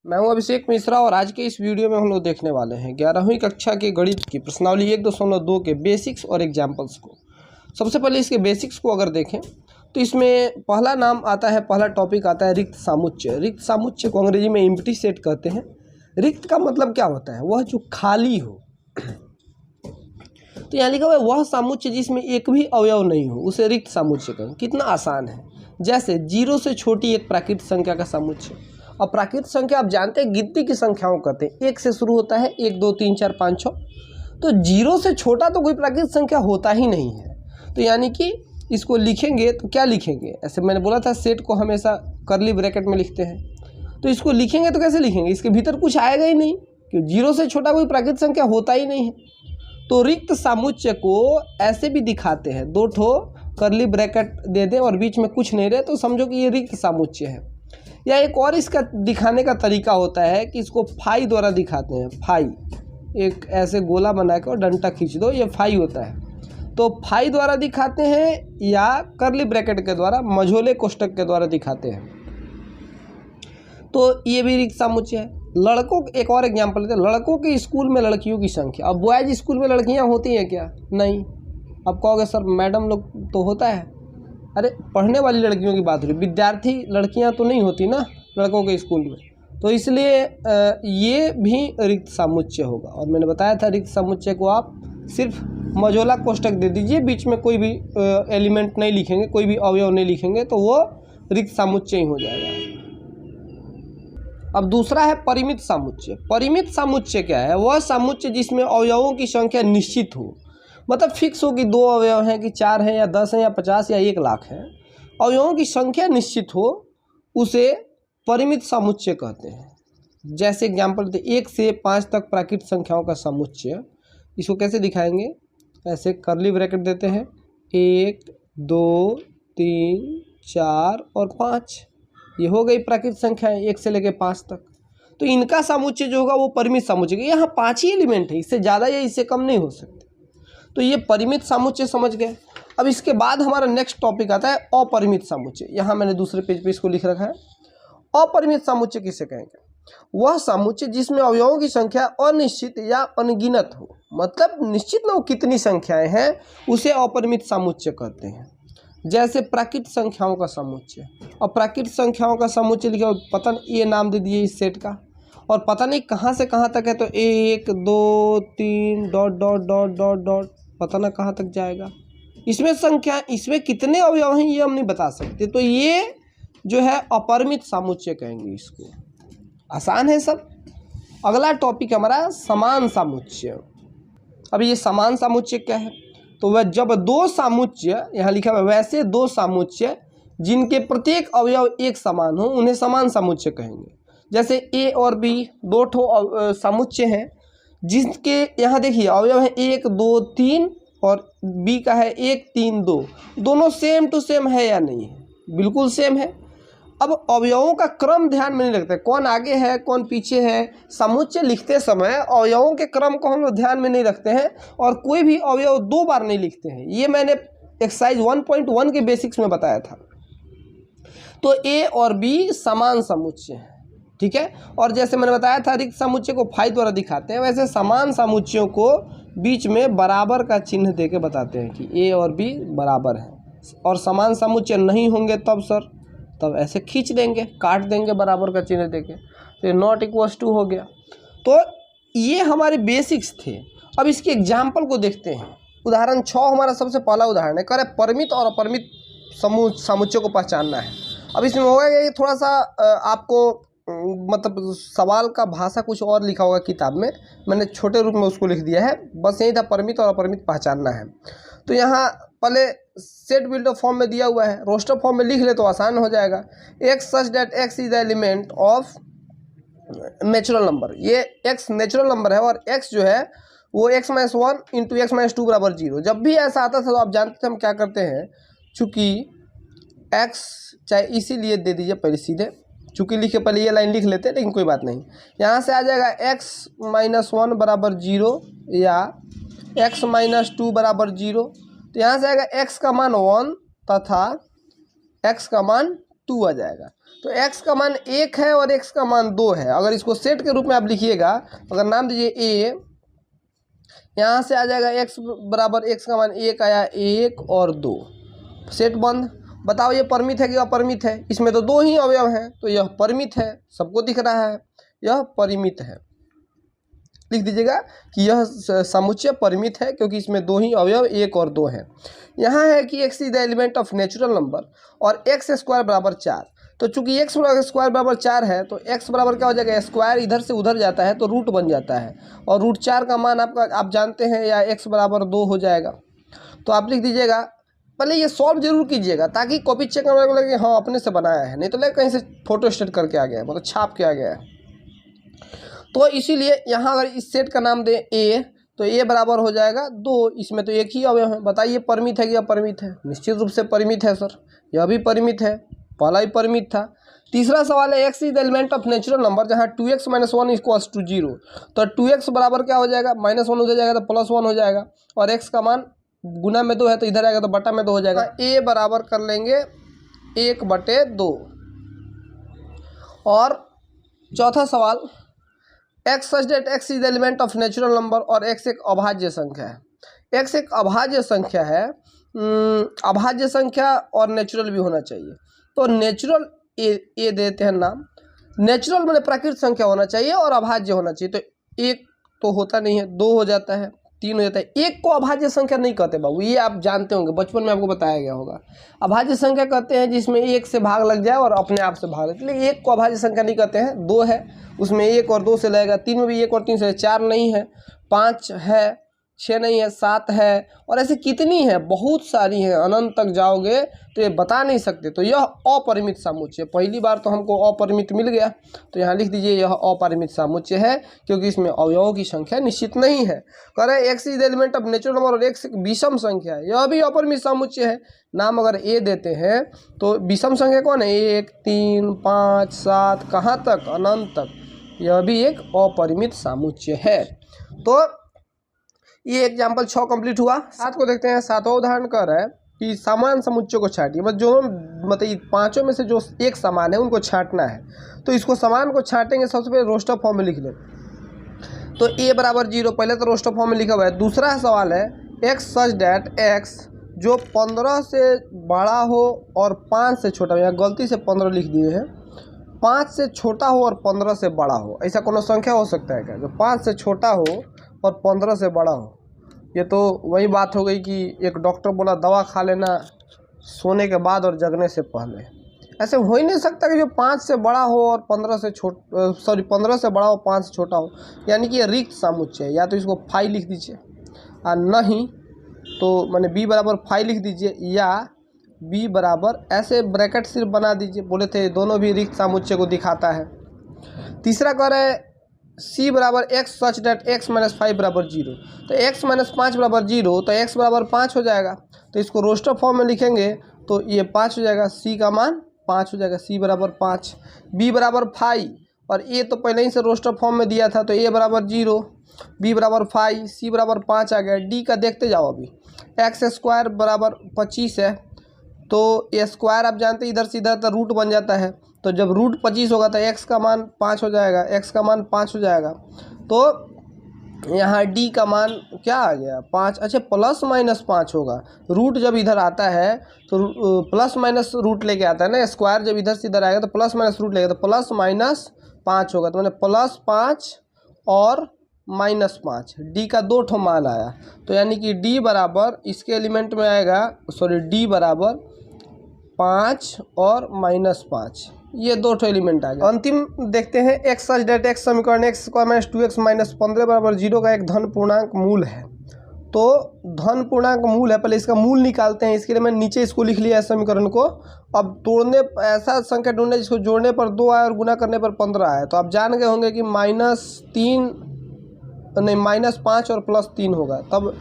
मैं हूं अभिषेक मिश्रा और आज के इस वीडियो में हम लोग देखने वाले हैं 11वीं कक्षा के गणित की प्रश्नावली 1.2 के बेसिक्स और एग्जाम्पल्स को। सबसे पहले इसके बेसिक्स को अगर देखें तो इसमें पहला नाम आता है, पहला टॉपिक आता है रिक्त सामुच्चय। रिक्त सामुच्चय को अंग्रेजी में एम्प्टी सेट कहते हैं। रिक्त का मतलब क्या होता है? वह जो खाली हो। तो यहाँ लिखा हुआ है वह सामुच्चय जिसमें एक भी अवयव नहीं हो उसे रिक्त सामुच्चय कहें। कितना आसान है। जैसे 0 से छोटी एक प्राकृत संख्या का सामुच्चय। और प्राकृत संख्या आप जानते हैं गिनती की संख्याओं कहते हैं। 1 से शुरू होता है, 1 2 3 4 5 6। तो 0 से छोटा तो कोई प्राकृत संख्या होता ही नहीं है। तो यानी कि इसको लिखेंगे तो क्या लिखेंगे? ऐसे मैंने बोला था सेट को हमेशा कर्ली ब्रैकेट में लिखते हैं। तो इसको लिखेंगे तो कैसे लिखेंगे? इसके भीतर कुछ आएगा ही नहीं, क्योंकि 0 से छोटा कोई प्राकृत संख्या होता ही नहीं है। तो रिक्त सामुच्चय को ऐसे भी दिखाते हैं, 2 ठो कर्ली ब्रैकेट दे दें और बीच में कुछ नहीं रहे तो समझो कि ये रिक्त सामुच्चय है। या एक और इसका दिखाने का तरीका होता है कि इसको फाई द्वारा दिखाते हैं। फाई, एक ऐसे गोला बना के और डंटा खींच दो, ये फाई होता है। तो फाई द्वारा दिखाते हैं या कर्ली ब्रैकेट के द्वारा, मझोले कोष्टक के द्वारा दिखाते हैं। तो ये भी रिक्त सामुच्चय है। लड़कों, एक और एग्जाम्पल देते हैं। लड़कों के स्कूल में लड़कियों की संख्या। अब बॉयज स्कूल में लड़कियां होती हैं क्या? नहीं। अब कहोगे सर मैडम लोग तो होता है। अरे पढ़ने वाली लड़कियों की बात हो रही, विद्यार्थी लड़कियां तो नहीं होती ना लड़कों के स्कूल में। तो इसलिए ये भी रिक्त सामुच्चय होगा। और मैंने बताया था रिक्त सामुच्चय को आप सिर्फ मझोला कोष्टक दे दीजिए, बीच में कोई भी एलिमेंट नहीं लिखेंगे, कोई भी अवयव नहीं लिखेंगे, तो वो रिक्त सामुच्चय ही हो जाएगा। अब दूसरा है परिमित सामुच्चय। परिमित सामुच्चय क्या है? वह सामुच्चय जिसमें अवयवों की संख्या निश्चित हो, मतलब फिक्स हो कि 2 अवयव हैं कि 4 हैं या 10 हैं या 50 या 1 लाख हैं। अवयवों की संख्या निश्चित हो उसे परिमित सामुच्चय कहते हैं। जैसे एग्जाम्पल देते, 1 से 5 तक प्राकृत संख्याओं का समुच्चय। इसको कैसे दिखाएंगे? ऐसे कर्ली ब्रैकेट देते हैं, 1 2 3 4 और 5। ये हो गई प्राकृत संख्याएं 1 से लेकर 5 तक। तो इनका समुच्चय जो होगा वो परिमित समुच्चय। यहाँ 5 ही एलिमेंट है, इससे ज़्यादा या इससे कम नहीं हो सकते। तो ये परिमित सामुच्चय समझ गए। अब इसके बाद हमारा नेक्स्ट टॉपिक आता है अपरिमित सामुच्चय। यहाँ मैंने दूसरे पेज पे इसको लिख रखा है। अपरिमित सामुच्चय किसे कहेंगे? वह सामुच्चय जिसमें अवयवों की संख्या अनिश्चित या अनगिनत हो, मतलब निश्चित ना हो कितनी संख्याएं हैं, उसे अपरिमित सामुच्चय कहते हैं। जैसे प्राकृत संख्याओं का समुच्चय। और प्राकृत संख्याओं का समुच्चय लिखा, पता नहीं ये नाम दे दिए इस सेट का, और पता नहीं कहाँ से कहाँ तक है। तो 1 2 3 dot dot dot dot dot, पता ना कहाँ तक जाएगा। इसमें संख्या, इसमें कितने अवयव हैं ये हम नहीं बता सकते। तो ये जो है अपरिमित सामुच्चय कहेंगे इसको। आसान है सब। अगला टॉपिक हमारा समान सामुच्चय। अब ये समान सामुच्चय क्या है? तो वह जब 2 सामुच्चय, यहाँ लिखा है वैसे 2 सामुच्चय जिनके प्रत्येक अवयव एक समान हो उन्हें समान सामुच्चय कहेंगे। जैसे ए और बी 2 ठो सामुच्चय हैं जिसके, यहाँ देखिए अवयव है 1 2 3 और बी का है 1 3 2। दोनों सेम टू सेम है या नहीं है? बिल्कुल सेम है। अब अवयवों का क्रम ध्यान में नहीं रखते, कौन आगे है कौन पीछे है। समुच्चय लिखते समय अवयवों के क्रम को हम लोग ध्यान में नहीं रखते हैं और कोई भी अवयव 2 बार नहीं लिखते हैं। ये मैंने एक्सरसाइज 1.1 के बेसिक्स में बताया था। तो ए और बी समान समुच्चय है, ठीक है। और जैसे मैंने बताया था रिक्त समुच्चय को फाई द्वारा दिखाते हैं, वैसे समान समुच्चयों को बीच में बराबर का चिन्ह देके बताते हैं कि ए और बी बराबर है। और समान समुच्चय नहीं होंगे तब सर, तब ऐसे खींच देंगे, काट देंगे बराबर का चिन्ह देके, तो नॉट इक्वल्स टू हो गया। तो ये हमारे बेसिक्स थे। अब इसके एग्जाम्पल को देखते हैं। उदाहरण 6 हमारा सबसे पहला उदाहरण है। कह रहे परिमित और अपरिमित समुच्चय को पहचानना है। अब इसमें होगा ये थोड़ा सा आपको मतलब सवाल का भाषा कुछ और लिखा होगा किताब में, मैंने छोटे रूप में उसको लिख दिया है। बस यही था, परिमित और अपरिमित पहचानना है। तो यहाँ पहले सेट बिल्डर फॉर्म में दिया हुआ है, रोस्टर फॉर्म में लिख ले तो आसान हो जाएगा। X such that x is the element of natural number. ये एक्स नेचुरल नंबर है और एक्स जो है वो x - 1 इंटू x - 2 बराबर 0। जब भी ऐसा आता था तो आप जानते थे हम क्या करते हैं, चूँकि x चाहे इसीलिए दे दीजिए पहले सीधे, चूँकि लिखे पहले ये लाइन लिख लेते हैं, लेकिन कोई बात नहीं। यहाँ से आ जाएगा x - 1 बराबर 0 या x - 2 बराबर 0। तो यहाँ से आएगा x का मान 1 तथा x का मान 2 आ जाएगा। तो x का मान 1 है और x का मान 2 है। अगर इसको सेट के रूप में आप लिखिएगा, अगर नाम दीजिए a, यहाँ से आ जाएगा x बराबर x का मान 1 आया, 1 और 2, सेट बंद। बताओ ये परिमित है कि अपरिमित है? इसमें तो 2 ही अवयव हैं, तो यह परिमित है, सबको दिख रहा है, यह परिमित है। लिख दीजिएगा कि यह समुच्चय परिमित है क्योंकि इसमें 2 ही अवयव 1 और 2 हैं। यहाँ है कि x is the element of natural number और x स्क्वायर बराबर 4। तो चूंकि x स्क्वायर बराबर 4 है तो x बराबर क्या हो जाएगा, स्क्वायर इधर से उधर जाता है तो रूट बन जाता है, और रूट 4 का मान आप जानते हैं, या x बराबर 2 हो जाएगा। तो आप लिख दीजिएगा, पहले ये सॉल्व जरूर कीजिएगा ताकि कॉपी चेक करने को लगे हाँ अपने से बनाया है, नहीं तो लगे कहीं से फोटो स्टेट करके आ गया है, मतलब छाप के आ गया है। तो इसीलिए यहाँ अगर इस सेट का नाम दें a, तो a बराबर हो जाएगा 2। इसमें तो एक ही अवयव है। बताइए परिमित है कि अपरिमित है? निश्चित रूप से परिमित है सर, यह भी परिमित है, पहला ही परिमित था। तीसरा सवाल है x is the element of natural number जहाँ 2x - 1 इक्वल्स टू 0। तो 2x बराबर क्या हो जाएगा, -1 उधर जाएगा तो +1 हो जाएगा, और x का मान गुना में 2 है तो इधर आएगा तो बटा में 2 हो जाएगा। a बराबर कर लेंगे 1/2। और चौथा सवाल, x such that x is element of natural number और x एक अभाज्य संख्या है। x एक अभाज्य संख्या है, अभाज्य संख्या और नेचुरल भी होना चाहिए। तो नेचुरल ए देते हैं नाम। नेचुरल मैंने प्राकृतिक संख्या होना चाहिए और अभाज्य होना चाहिए। तो 1 तो होता नहीं है, 2 हो जाता है, 3 हो जाता है। 1 को अभाज्य संख्या नहीं कहते बाबू, ये आप जानते होंगे, बचपन में आपको बताया गया होगा। अभाज्य संख्या कहते हैं जिसमें 1 से भाग लग जाए और अपने आप से भाग लगे, इसलिए 1 को अभाज्य संख्या नहीं कहते हैं। 2 है, उसमें 1 और 2 से लगेगा, 3 में भी 1 और 3 से, 4 नहीं है, 5 है, 6 नहीं है, 7 है, और ऐसे कितनी है, बहुत सारी हैं, अनंत तक जाओगे तो ये बता नहीं सकते। तो यह अपरिमित समुच्चय, पहली बार तो हमको अपरिमित मिल गया, तो यहाँ लिख दीजिए यह अपरिमित समुच्चय है क्योंकि इसमें अवयवों की संख्या निश्चित नहीं है। कह रहे हैं x is element of natural number और x एक विषम संख्या है, यह भी अपरिमित समुच्चय है। नाम अगर a देते हैं तो विषम संख्या कौन है, 1 3 5 7 कहाँ तक, अनंत तक, यह भी एक अपरिमित समुच्चय है। तो ये एग्जाम्पल 6 कंप्लीट हुआ। 7 को देखते हैं। 7वां उदाहरण कह रहा है कि समान समुच्चय को छांटिए, मतलब पांचों में से जो एक समान है उनको छांटना है। तो इसको समान को छांटेंगे, सबसे पहले रोस्टर फॉर्म में लिख लें। तो a बराबर 0, पहले तो रोस्टर फॉर्म में लिखा हुआ है। दूसरा सवाल है x सच डैट x जो 15 से बड़ा हो और 5 से छोटा हो, यहाँ गलती से 15 लिख दिए हैं, 5 से छोटा हो और 15 से बड़ा हो, ऐसा कोनो संख्या हो सकता है क्या जो 5 से छोटा हो और 15 से बड़ा हो? ये तो वही बात हो गई कि एक डॉक्टर बोला दवा खा लेना सोने के बाद और जगने से पहले। ऐसे हो ही नहीं सकता कि जो 5 से बड़ा हो और 15 से बड़ा हो 5 से छोटा हो, यानी कि ये रिक्त समुच्चय है। या तो इसको फाई लिख दीजिए, और नहीं तो मैंने b बराबर फाई लिख दीजिए, या b बराबर ऐसे ब्रैकेट सिर्फ बना दीजिए, बोले थे दोनों भी रिक्त समुच्चय को दिखाता है। तीसरा कह रहे हैं c बराबर x सच डैट x - 5 बराबर 0। तो x - 5 बराबर 0, तो x बराबर 5 हो जाएगा। तो इसको रोस्टर फॉर्म में लिखेंगे तो ये 5 हो जाएगा, c का मान 5 हो जाएगा, c बराबर 5। b बराबर 5, और a तो पहले ही से रोस्टर फॉर्म में दिया था, तो a बराबर 0, b बराबर 5, c बराबर 5 आ गया। d का देखते जाओ। अभी x स्क्वायर बराबर 25 है, तो ये स्क्वायर आप जानते हैं इधर से इधर तो रूट बन जाता है, तो जब रूट 25 होगा तो x का मान 5 हो जाएगा, x का मान 5 हो जाएगा। तो यहाँ d का मान क्या आ गया, 5। अच्छा, प्लस माइनस 5 होगा, रूट जब इधर आता है तो प्लस माइनस रूट लेके आता है ना, स्क्वायर जब इधर से इधर आएगा तो प्लस माइनस रूट लेगा, तो प्लस माइनस 5 होगा। तो मैंने +5 और -5, d का 2 ठो मान आया, तो यानी कि d बराबर इसके एलिमेंट में आएगा, d बराबर 5 और -5, ये 2 ठो एलिमेंट आ गया। अंतिम देखते हैं x सच डेट x समीकरण x स्क्वायर - 2x - 15 बराबर 0 का एक धन पूर्णांक मूल है। तो धन पूर्णांक मूल है, पहले इसका मूल निकालते हैं। इसके लिए मैंने नीचे इसको लिख लिया है समीकरण को। अब तोड़ने ऐसा संख्या ढूंढना जिसको जोड़ने पर 2 आए और गुना करने पर 15 आए। तो आप जान गए होंगे कि -5 और +3 होगा, तब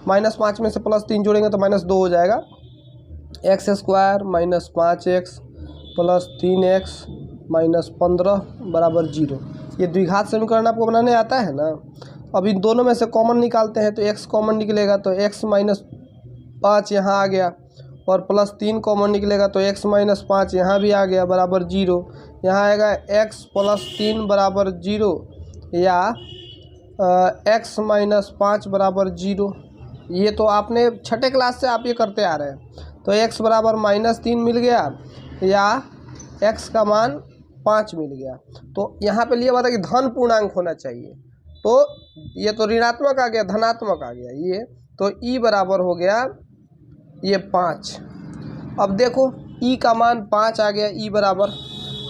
-5 में से +3 जोड़ेंगे तो -2 हो जाएगा। x स्क्वायर - 5x + 3x - 15 बराबर 0। ये द्विघात समीकरण आपको बनाने आता है ना। अब इन दोनों में से कॉमन निकालते हैं, तो x कॉमन निकलेगा, तो x - 5 यहाँ आ गया, और प्लस 3 कॉमन निकलेगा तो x माइनस 5 यहाँ भी आ गया बराबर 0। यहाँ आएगा x प्लस 3 बराबर 0 या x माइनस 5 बराबर 0। ये तो आपने छठे क्लास से आप ये करते आ रहे हैं। तो x बराबर -3 मिल गया या x का मान 5 मिल गया। तो यहाँ पे लिया हुआ था कि धन पूर्णांक होना चाहिए, तो ये तो ऋणात्मक आ गया, धनात्मक आ गया ये। तो e बराबर हो गया ये 5। अब देखो e का मान 5 आ गया, e बराबर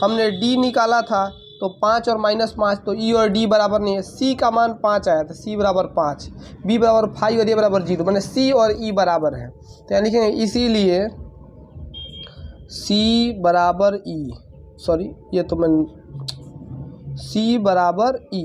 हमने d निकाला था तो 5 और -5, तो e और d बराबर नहीं है। c का मान 5 आया था, c बराबर 5, b बराबर 5 और a बराबर 0, मैंने c और e बराबर है। तो यानी लिखेंगे इसीलिए c बराबर e, सॉरी ये तो मैं c बराबर e,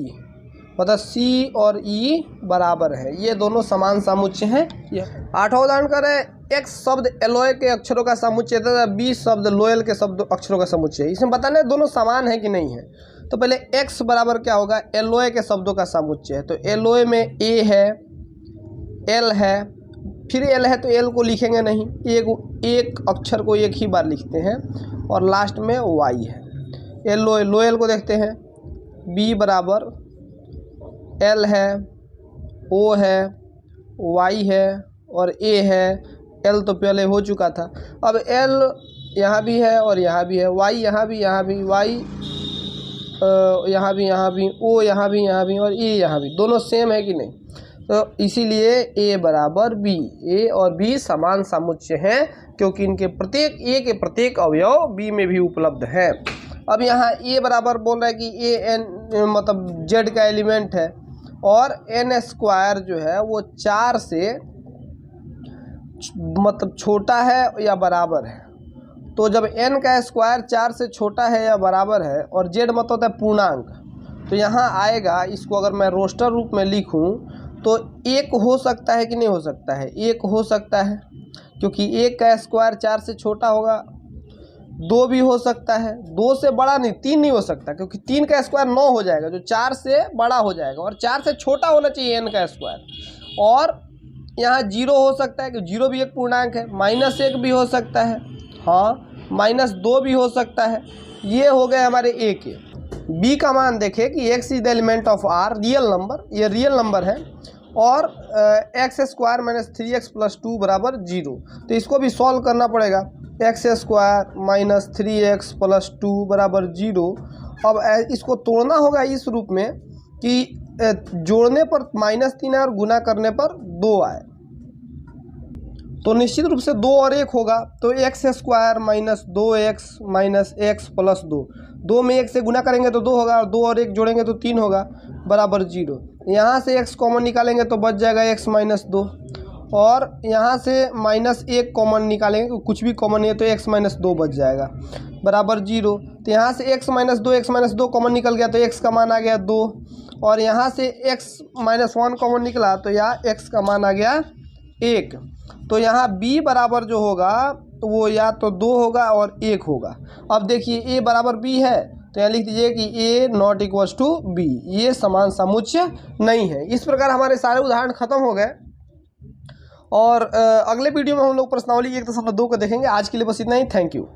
मतलब c और e बराबर है, ये दोनों समान समुच्चय हैं। ये 8वां उदाहरण करें, x शब्द एलोय के अक्षरों का समुच्चय तथा b शब्द लोयल के शब्द अक्षरों का समुच्चय। इसमें बताना है दोनों समान है कि नहीं है। तो पहले x बराबर क्या होगा, एलोय के शब्दों का समुच्चय है। तो एलोय में a है, l है, फिर l है तो l को लिखेंगे नहीं, एक अक्षर को एक ही बार लिखते हैं, और लास्ट में y है। एलोय लोयल को देखते हैं, b बराबर l है, o है, y है और a है। l तो पहले हो चुका था, अब l यहाँ भी है और यहाँ भी है, y यहाँ भी, y यहाँ भी, o यहाँ भी और a यहाँ भी, दोनों सेम है कि नहीं। तो इसीलिए a बराबर b, a और b समान समुच्चय हैं क्योंकि इनके प्रत्येक a के प्रत्येक अवयव b में भी उपलब्ध है। अब यहाँ a बराबर बोल रहा है कि a n मतलब z का एलिमेंट है और n स्क्वायर जो है वो 4 से मतलब छोटा है या बराबर है। तो जब n का स्क्वायर 4 से छोटा है या बराबर है और z मतलब होता है पूर्णांक, तो यहाँ आएगा, इसको अगर मैं रोस्टर रूप में लिखूँ तो 1 हो सकता है कि नहीं हो सकता है, 1 हो सकता है क्योंकि 1 का स्क्वायर 4 से छोटा होगा। 2 भी हो सकता है, 2 से बड़ा नहीं, 3 नहीं हो सकता क्योंकि 3 का स्क्वायर 9 हो जाएगा जो 4 से बड़ा हो जाएगा, और 4 से छोटा होना चाहिए n का स्क्वायर। और यहाँ 0 हो सकता है कि 0 भी एक पूर्णांक है, -1 भी हो सकता है, हाँ, -2 भी हो सकता है। ये हो गए हमारे a के। b का मान देखें कि x is the element of r, real number, ये रियल नंबर है, और x square minus 3x plus 2 बराबर 0। तो इसको भी सॉल्व करना पड़ेगा, x square minus 3x plus 2 बराबर 0। अब इसको तोड़ना होगा इस रूप में कि जोड़ने पर -3 आए और गुना करने पर 2 आए, तो निश्चित रूप से 2 और 1 होगा। तो x square minus 2x minus x plus 2, 2 में 1 से गुना करेंगे तो 2 होगा, और 2 और 1 जोड़ेंगे तो 3 होगा बराबर 0। यहाँ से x कॉमन निकालेंगे तो बच जाएगा x माइनस 2, और यहाँ से -1 कॉमन निकालेंगे, कुछ भी कॉमन नहीं है तो x माइनस 2 बच जाएगा बराबर 0। तो यहाँ से x माइनस 2 कॉमन निकल गया तो x का मान आ गया 2, और यहाँ से x माइनस 1 कॉमन निकला तो यहाँ x का मान आ गया 1। तो यहाँ b बराबर जो होगा तो वो या तो 2 होगा और 1 होगा। अब देखिए a बराबर b है तो यहाँ लिख दीजिए कि a not equals to b, ये समान समुच्चय नहीं है। इस प्रकार हमारे सारे उदाहरण खत्म हो गए, और अगले वीडियो में हम लोग प्रश्नावली 1.2 को देखेंगे। आज के लिए बस इतना ही, थैंक यू।